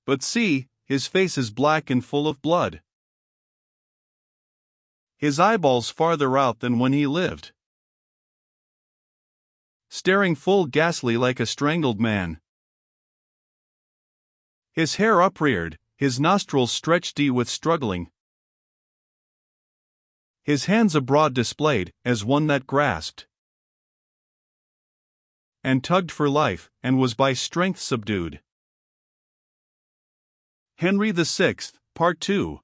But see, his face is black and full of blood. His eyeballs farther out than when he lived, staring full ghastly like a strangled man. His hair upreared, his nostrils stretched with struggling, his hands abroad displayed, as one that grasped and tugged for life, and was by strength subdued. Henry VI, Part 2.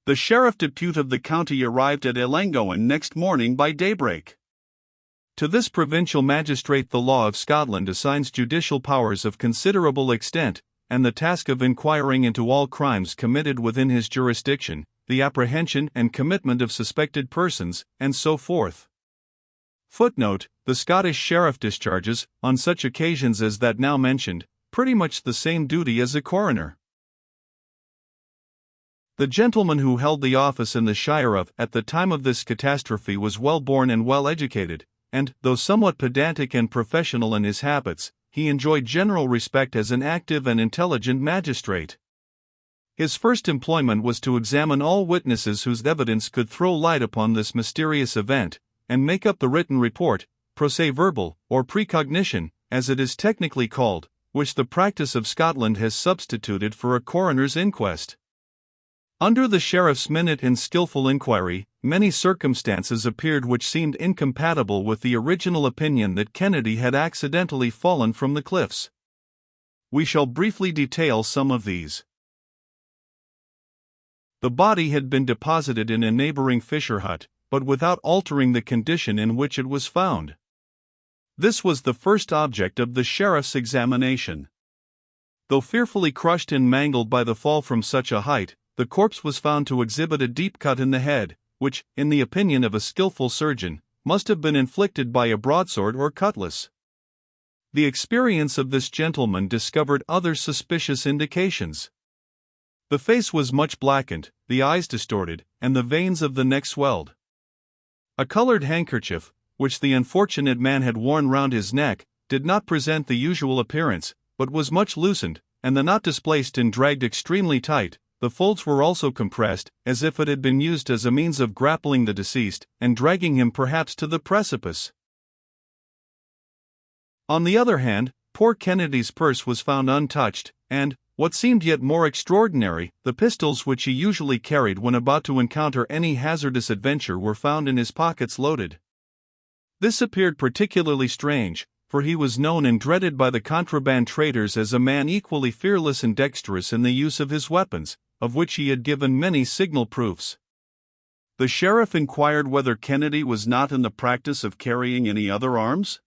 The sheriff depute of the county arrived at Ellangowan next morning by daybreak. To this provincial magistrate the law of Scotland assigns judicial powers of considerable extent, and the task of inquiring into all crimes committed within his jurisdiction, the apprehension and commitment of suspected persons, and so forth. Footnote: the Scottish sheriff discharges, on such occasions as that now mentioned, pretty much the same duty as a coroner. The gentleman who held the office in the shire of at the time of this catastrophe was well born and well educated, and, though somewhat pedantic and professional in his habits, he enjoyed general respect as an active and intelligent magistrate. His first employment was to examine all witnesses whose evidence could throw light upon this mysterious event, and make up the written report, procès-verbal, or precognition, as it is technically called, which the practice of Scotland has substituted for a coroner's inquest. Under the sheriff's minute and skillful inquiry, many circumstances appeared which seemed incompatible with the original opinion that Kennedy had accidentally fallen from the cliffs. We shall briefly detail some of these. The body had been deposited in a neighboring fisher hut, but without altering the condition in which it was found. This was the first object of the sheriff's examination. Though fearfully crushed and mangled by the fall from such a height, the corpse was found to exhibit a deep cut in the head, which, in the opinion of a skillful surgeon, must have been inflicted by a broadsword or cutlass. The experience of this gentleman discovered other suspicious indications. The face was much blackened, the eyes distorted, and the veins of the neck swelled. A colored handkerchief, which the unfortunate man had worn round his neck, did not present the usual appearance, but was much loosened, and the knot displaced and dragged extremely tight. The folds were also compressed, as if it had been used as a means of grappling the deceased, and dragging him perhaps to the precipice. On the other hand, poor Kennedy's purse was found untouched, and, what seemed yet more extraordinary, the pistols which he usually carried when about to encounter any hazardous adventure were found in his pockets loaded. This appeared particularly strange, for he was known and dreaded by the contraband traders as a man equally fearless and dexterous in the use of his weapons, of which he had given many signal proofs. The sheriff inquired whether Kennedy was not in the practice of carrying any other arms.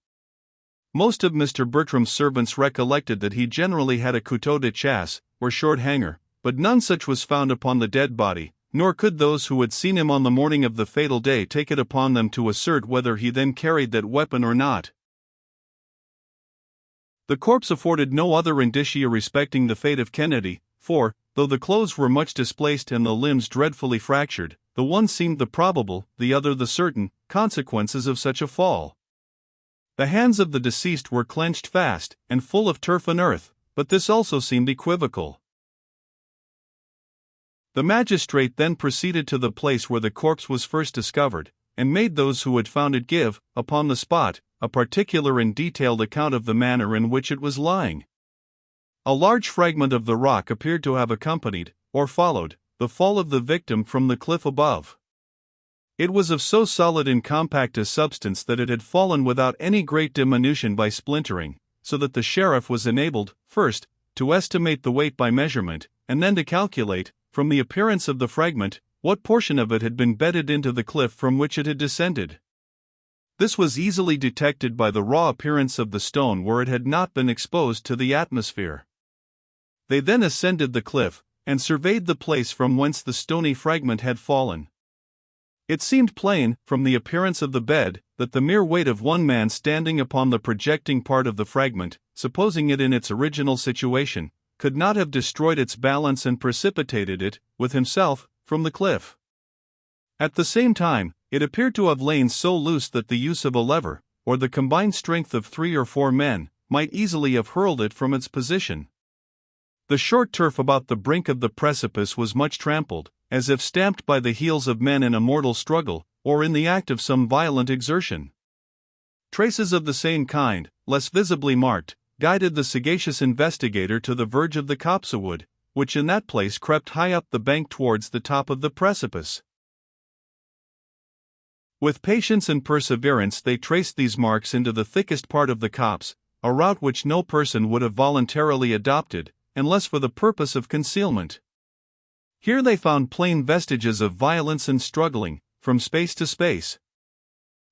Most of Mr. Bertram's servants recollected that he generally had a couteau de chasse, or short hanger, but none such was found upon the dead body, nor could those who had seen him on the morning of the fatal day take it upon them to assert whether he then carried that weapon or not. The corpse afforded no other indicia respecting the fate of Kennedy, for, though the clothes were much displaced and the limbs dreadfully fractured, the one seemed the probable, the other the certain, consequences of such a fall. The hands of the deceased were clenched fast, and full of turf and earth, but this also seemed equivocal. The magistrate then proceeded to the place where the corpse was first discovered, and made those who had found it give, upon the spot, a particular and detailed account of the manner in which it was lying. A large fragment of the rock appeared to have accompanied, or followed, the fall of the victim from the cliff above. It was of so solid and compact a substance that it had fallen without any great diminution by splintering, so that the sheriff was enabled, first, to estimate the weight by measurement, and then to calculate, from the appearance of the fragment, what portion of it had been bedded into the cliff from which it had descended. This was easily detected by the raw appearance of the stone where it had not been exposed to the atmosphere. They then ascended the cliff, and surveyed the place from whence the stony fragment had fallen. It seemed plain, from the appearance of the bed, that the mere weight of one man standing upon the projecting part of the fragment, supposing it in its original situation, could not have destroyed its balance and precipitated it, with himself, from the cliff. At the same time, it appeared to have lain so loose that the use of a lever, or the combined strength of 3 or 4 men, might easily have hurled it from its position. The short turf about the brink of the precipice was much trampled, as if stamped by the heels of men in a mortal struggle, or in the act of some violent exertion. Traces of the same kind, less visibly marked, guided the sagacious investigator to the verge of the copsewood, which in that place crept high up the bank towards the top of the precipice. With patience and perseverance they traced these marks into the thickest part of the copse, a route which no person would have voluntarily adopted, unless for the purpose of concealment. Here they found plain vestiges of violence and struggling, from space to space.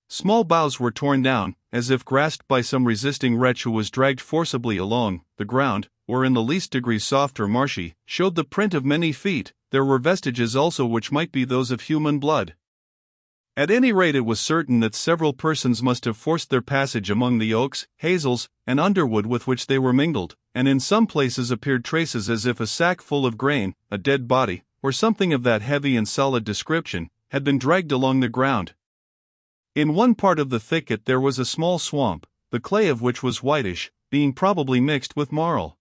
Small boughs were torn down, as if grasped by some resisting wretch who was dragged forcibly along. The ground, or in the least degree soft or marshy, showed the print of many feet. There were vestiges also which might be those of human blood. At any rate, it was certain that several persons must have forced their passage among the oaks, hazels, and underwood with which they were mingled, and in some places appeared traces as if a sack full of grain, a dead body, or something of that heavy and solid description, had been dragged along the ground. In one part of the thicket there was a small swamp, the clay of which was whitish, being probably mixed with marl.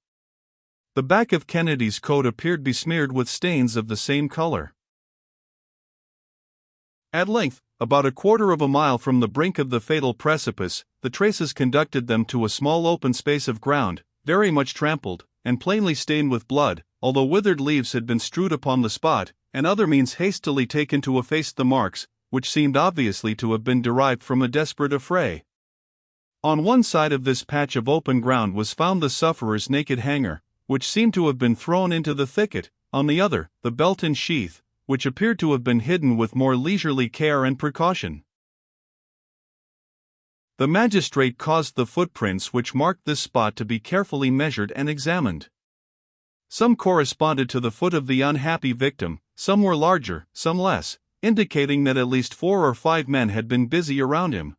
The back of Kennedy's coat appeared besmeared with stains of the same color. At length, about a quarter of a mile from the brink of the fatal precipice, the traces conducted them to a small open space of ground, very much trampled, and plainly stained with blood, although withered leaves had been strewed upon the spot, and other means hastily taken to efface the marks, which seemed obviously to have been derived from a desperate affray. On one side of this patch of open ground was found the sufferer's naked hanger, which seemed to have been thrown into the thicket, on the other, the belt and sheath, which appeared to have been hidden with more leisurely care and precaution. The magistrate caused the footprints which marked this spot to be carefully measured and examined. Some corresponded to the foot of the unhappy victim, some were larger, some less, indicating that at least 4 or 5 men had been busy around him.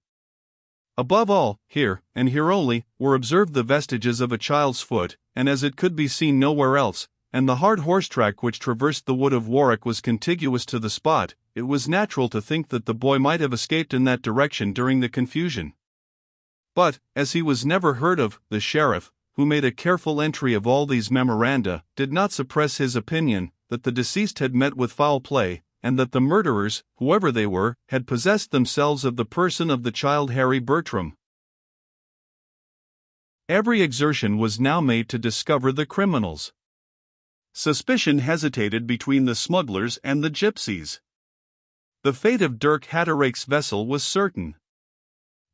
Above all, here, and here only, were observed the vestiges of a child's foot, and as it could be seen nowhere else, and the hard horse track which traversed the wood of Warwick was contiguous to the spot, it was natural to think that the boy might have escaped in that direction during the confusion. But, as he was never heard of, the sheriff, who made a careful entry of all these memoranda, did not suppress his opinion that the deceased had met with foul play, and that the murderers, whoever they were, had possessed themselves of the person of the child Harry Bertram. Every exertion was now made to discover the criminals. Suspicion hesitated between the smugglers and the gypsies. The fate of Dirk Hatteraick's vessel was certain.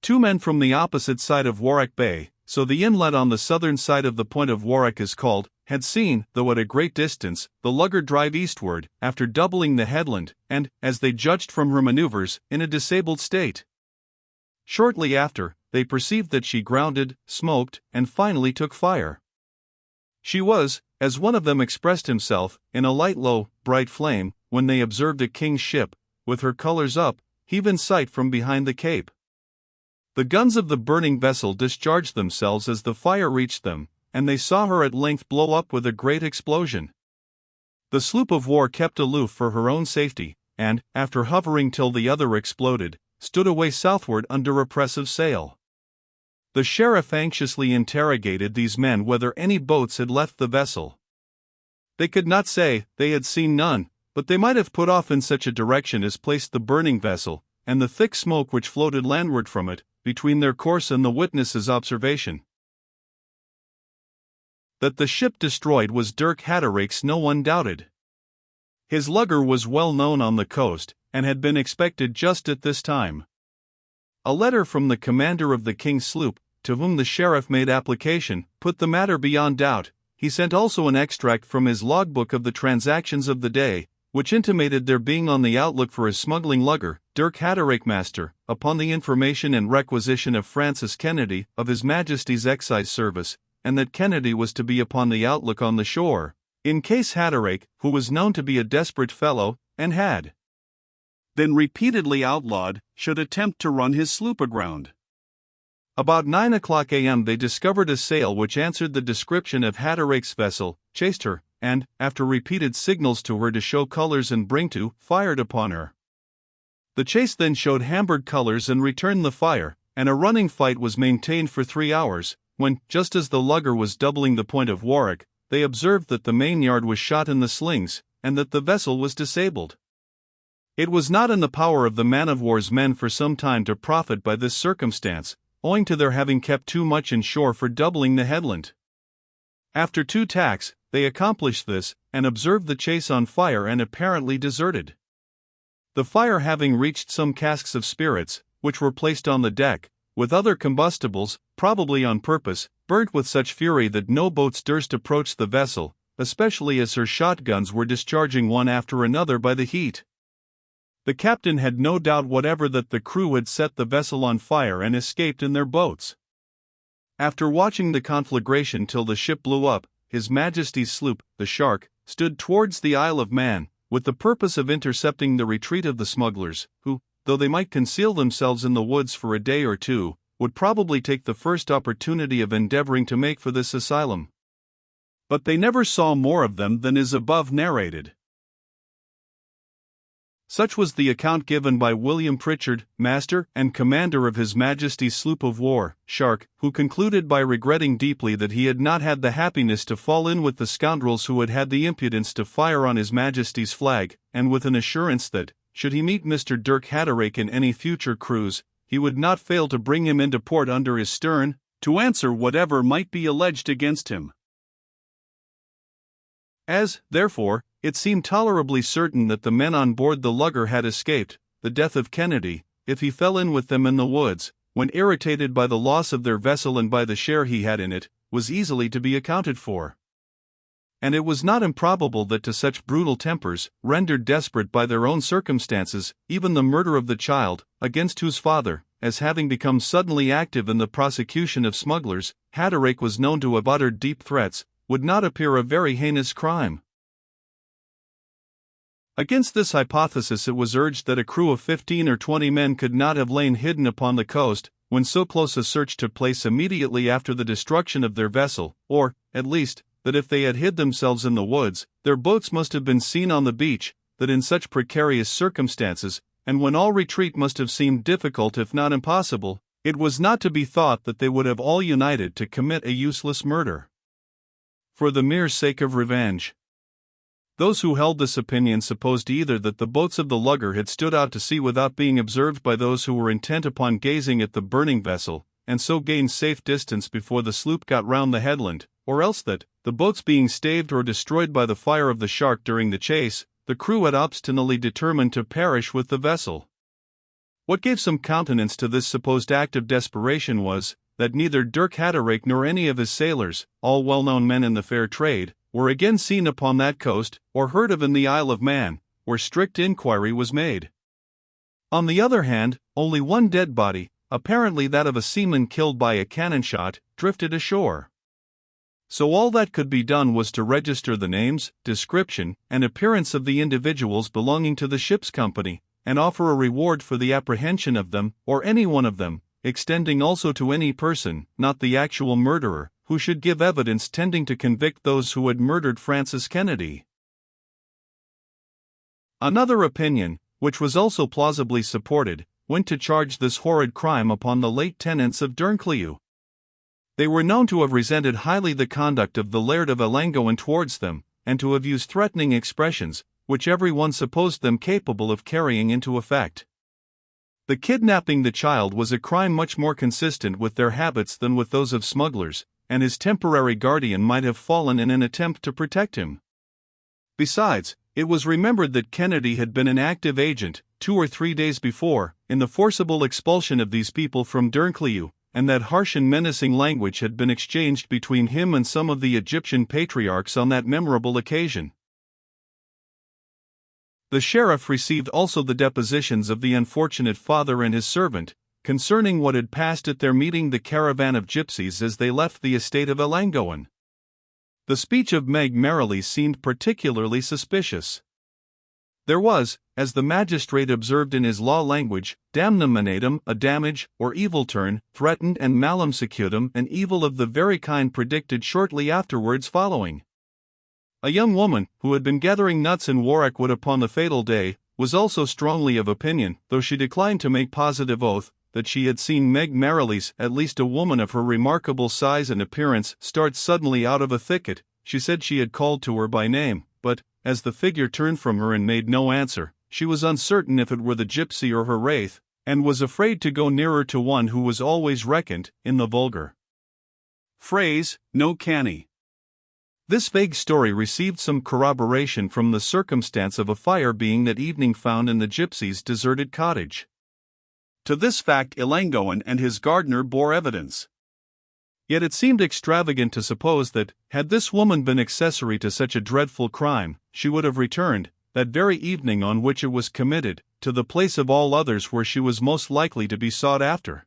2 men from the opposite side of Warwick Bay, so the inlet on the southern side of the Point of Warwick is called, had seen, though at a great distance, the lugger drive eastward, after doubling the headland, and, as they judged from her maneuvers, in a disabled state. Shortly after, they perceived that she grounded, smoked, and finally took fire. She was, as one of them expressed himself, in a light low, bright flame, when they observed a king's ship, with her colors up, heave in sight from behind the cape. The guns of the burning vessel discharged themselves as the fire reached them, and they saw her at length blow up with a great explosion. The sloop of war kept aloof for her own safety, and, after hovering till the other exploded, stood away southward under oppressive sail. The sheriff anxiously interrogated these men whether any boats had left the vessel. They could not say, they had seen none, but they might have put off in such a direction as placed the burning vessel, and the thick smoke which floated landward from it, between their course and the witness's observation. That the ship destroyed was Dirk Hatteraick's no one doubted. His lugger was well known on the coast, and had been expected just at this time. A letter from the commander of the king's sloop, to whom the sheriff made application, put the matter beyond doubt. He sent also an extract from his logbook of the transactions of the day, which intimated their being on the outlook for his smuggling lugger, Dirk Hatteraick master, upon the information and requisition of Francis Kennedy, of His Majesty's Excise Service, and that Kennedy was to be upon the outlook on the shore, in case Hatteraick, who was known to be a desperate fellow, and had been repeatedly outlawed, should attempt to run his sloop aground. About 9 o'clock a.m. they discovered a sail which answered the description of Hatteraick's vessel, chased her, and, after repeated signals to her to show colors and bring to, fired upon her. The chase then showed Hamburg colors and returned the fire, and a running fight was maintained for 3 hours, when, just as the lugger was doubling the Point of Warwick, they observed that the mainyard was shot in the slings, and that the vessel was disabled. It was not in the power of the man-of-war's men for some time to profit by this circumstance, owing to their having kept too much in shore for doubling the headland. After 2 tacks, they accomplished this, and observed the chase on fire and apparently deserted. The fire having reached some casks of spirits, which were placed on the deck, with other combustibles, probably on purpose, burnt with such fury that no boats durst approach the vessel, especially as her shotguns were discharging one after another by the heat. The captain had no doubt whatever that the crew had set the vessel on fire and escaped in their boats. After watching the conflagration till the ship blew up, His Majesty's sloop, the Shark, stood towards the Isle of Man, with the purpose of intercepting the retreat of the smugglers, who, though they might conceal themselves in the woods for a day or 2, would probably take the first opportunity of endeavoring to make for this asylum. But they never saw more of them than is above narrated. Such was the account given by William Pritchard, master and commander of His Majesty's sloop of war, Shark, who concluded by regretting deeply that he had not had the happiness to fall in with the scoundrels who had had the impudence to fire on His Majesty's flag, and with an assurance that, should he meet Mr. Dirk Hatteraick in any future cruise, he would not fail to bring him into port under his stern, to answer whatever might be alleged against him. As, therefore, it seemed tolerably certain that the men on board the lugger had escaped, the death of Kennedy, if he fell in with them in the woods, when irritated by the loss of their vessel and by the share he had in it, was easily to be accounted for. And it was not improbable that to such brutal tempers, rendered desperate by their own circumstances, even the murder of the child, against whose father, as having become suddenly active in the prosecution of smugglers, Hatteraick was known to have uttered deep threats, would not appear a very heinous crime. Against this hypothesis it was urged that a crew of 15 or 20 men could not have lain hidden upon the coast, when so close a search took place immediately after the destruction of their vessel, or, at least, that if they had hid themselves in the woods, their boats must have been seen on the beach, that in such precarious circumstances, and when all retreat must have seemed difficult if not impossible, it was not to be thought that they would have all united to commit a useless murder, for the mere sake of revenge. Those who held this opinion supposed either that the boats of the lugger had stood out to sea without being observed by those who were intent upon gazing at the burning vessel, and so gained safe distance before the sloop got round the headland, or else that, the boats being staved or destroyed by the fire of the Shark during the chase, the crew had obstinately determined to perish with the vessel. What gave some countenance to this supposed act of desperation was, that neither Dirk Hatteraick nor any of his sailors, all well-known men in the fair trade, were again seen upon that coast, or heard of in the Isle of Man, where strict inquiry was made. On the other hand, only one dead body, apparently that of a seaman killed by a cannon shot, drifted ashore. So all that could be done was to register the names, description, and appearance of the individuals belonging to the ship's company, and offer a reward for the apprehension of them, or any one of them, extending also to any person, not the actual murderer, who should give evidence tending to convict those who had murdered Francis Kennedy. Another opinion, which was also plausibly supported, went to charge this horrid crime upon the late tenants of Derncleugh. They were known to have resented highly the conduct of the Laird of Ellangowan towards them, and to have used threatening expressions, which every one supposed them capable of carrying into effect. The kidnapping the child was a crime much more consistent with their habits than with those of smugglers, and his temporary guardian might have fallen in an attempt to protect him. Besides, it was remembered that Kennedy had been an active agent, 2 or 3 days before, in the forcible expulsion of these people from Derncleugh, and that harsh and menacing language had been exchanged between him and some of the Egyptian patriarchs on that memorable occasion. The sheriff received also the depositions of the unfortunate father and his servant, concerning what had passed at their meeting the caravan of gypsies as they left the estate of Ellangowan. The speech of Meg Merrily seemed particularly suspicious. There was, as the magistrate observed in his law language, damnum a damage, or evil turn, threatened, and malum secutum, an evil of the very kind predicted shortly afterwards following. A young woman, who had been gathering nuts in Warwickwood upon the fatal day, was also strongly of opinion, though she declined to make positive oath, that she had seen Meg Merrily's, at least a woman of her remarkable size and appearance, start suddenly out of a thicket, she said she had called to her by name, but, as the figure turned from her and made no answer, she was uncertain if it were the gypsy or her wraith, and was afraid to go nearer to one who was always reckoned, in the vulgar phrase, no canny. This vague story received some corroboration from the circumstance of a fire being that evening found in the gypsy's deserted cottage. To this fact Ellangowan and his gardener bore evidence. Yet it seemed extravagant to suppose that, had this woman been accessory to such a dreadful crime, she would have returned, that very evening on which it was committed, to the place of all others where she was most likely to be sought after.